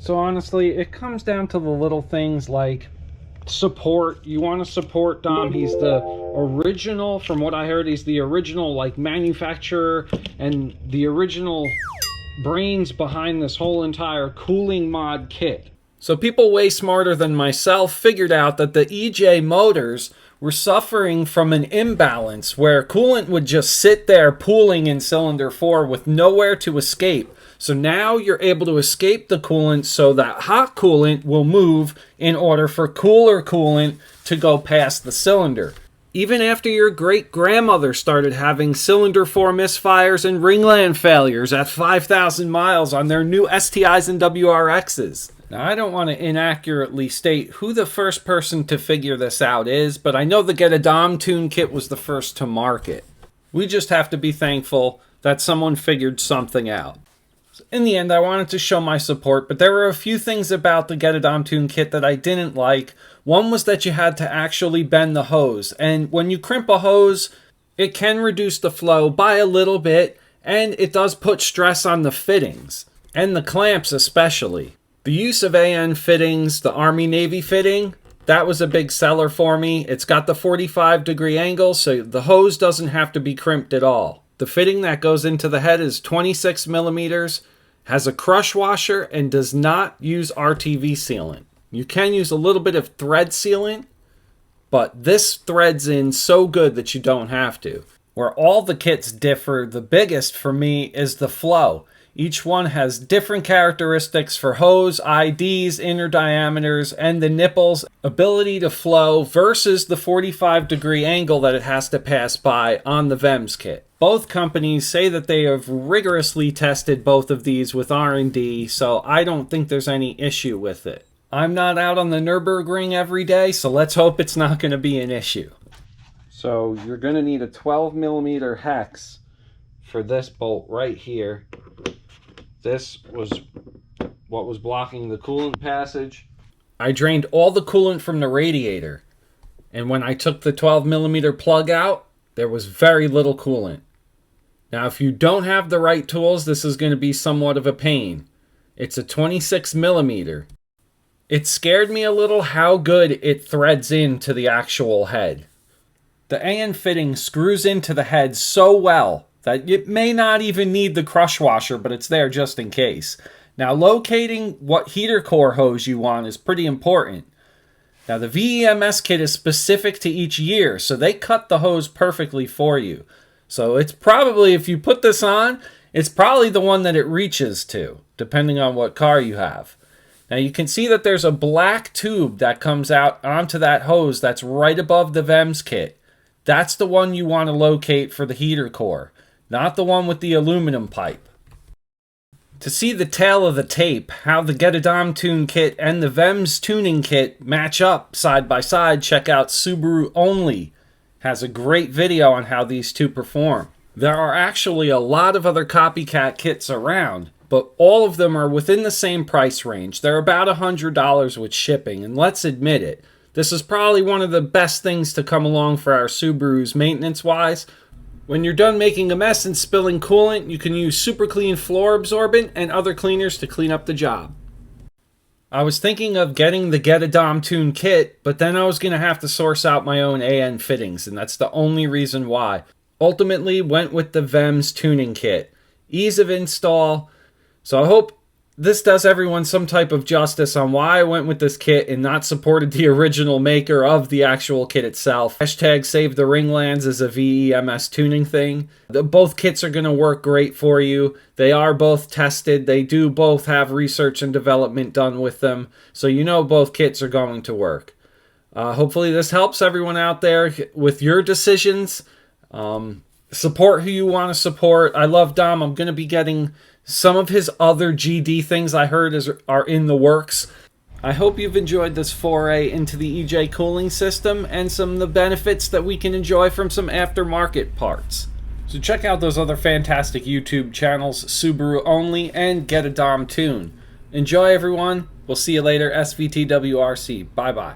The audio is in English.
So honestly, it comes down to the little things like support. You want to support Dom. He's the original, from what I heard, he's the original like manufacturer and the original brains behind this whole entire cooling mod kit. So people way smarter than myself figured out that the EJ motors were suffering from an imbalance where coolant would just sit there pooling in cylinder 4 with nowhere to escape. So now you're able to escape the coolant so that hot coolant will move in order for cooler coolant to go past the cylinder. Even after your great-grandmother started having cylinder 4 misfires and ringland failures at 5,000 miles on their new STIs and WRXs. Now, I don't want to inaccurately state who the first person to figure this out is, but I know the Get a Dom Tune kit was the first to market. We just have to be thankful that someone figured something out. In the end, I wanted to show my support, but there were a few things about the Get a Dom Tune kit that I didn't like. One was that you had to actually bend the hose, and when you crimp a hose, it can reduce the flow by a little bit, and it does put stress on the fittings, and the clamps especially. The use of AN fittings, the Army-Navy fitting, that was a big seller for me. It's got the 45-degree angle, so the hose doesn't have to be crimped at all. The fitting that goes into the head is 26 millimeters, has a crush washer, and does not use RTV sealant. You can use a little bit of thread sealant, but this threads in so good that you don't have to. Where all the kits differ, the biggest for me is the flow. Each one has different characteristics for hose, IDs, inner diameters, and the nipples' ability to flow versus the 45-degree angle that it has to pass by on the VEMS kit. Both companies say that they have rigorously tested both of these with R&D, so I don't think there's any issue with it. I'm not out on the Nürburgring every day, so let's hope it's not going to be an issue. So you're going to need a 12 millimeter hex for this bolt right here. This was what was blocking the coolant passage. I drained all the coolant from the radiator, and when I took the 12 millimeter plug out, there was very little coolant. Now, if you don't have the right tools, this is going to be somewhat of a pain. It's a 26 millimeter. It scared me a little how good it threads into the actual head. The AN fitting screws into the head so well that it may not even need the crush washer, but it's there just in case. Now, locating what heater core hose you want is pretty important. Now, the VEMS kit is specific to each year, so they cut the hose perfectly for you. So it's probably, if you put this on, it's probably the one that it reaches to, depending on what car you have. Now, you can see that there's a black tube that comes out onto that hose that's right above the VEMS kit. That's the one you want to locate for the heater core, not the one with the aluminum pipe. To see the tail of the tape, how the Get a Dom Tune kit and the VEMS tuning kit match up side by side, check out Subaru Only. Has a great video on how these two perform. There are actually a lot of other copycat kits around, but all of them are within the same price range. They're about $100 with shipping, and let's admit it, this is probably one of the best things to come along for our Subarus maintenance-wise. When you're done making a mess and spilling coolant, you can use Super Clean Floor Absorbent and other cleaners to clean up the job. I was thinking of getting the Get a Dom Tune kit, but then I was going to have to source out my own AN fittings, and that's the only reason why. Ultimately, went with the VEMS tuning kit. Ease of install. So I hope this does everyone some type of justice on why I went with this kit and not supported the original maker of the actual kit itself. Hashtag Save the Ringlands is a VEMS tuning thing. Both kits are going to work great for you. They are both tested. They do both have research and development done with them. So you know both kits are going to work. Hopefully this helps everyone out there with your decisions. Support who you want to support. I love Dom. I'm going to be getting some of his other GD things I heard are in the works. I hope you've enjoyed this foray into the EJ cooling system and some of the benefits that we can enjoy from some aftermarket parts. So check out those other fantastic YouTube channels, Subaru Only and Get a Dom Tune. Enjoy, everyone. We'll see you later. SVTWRC. Bye-bye.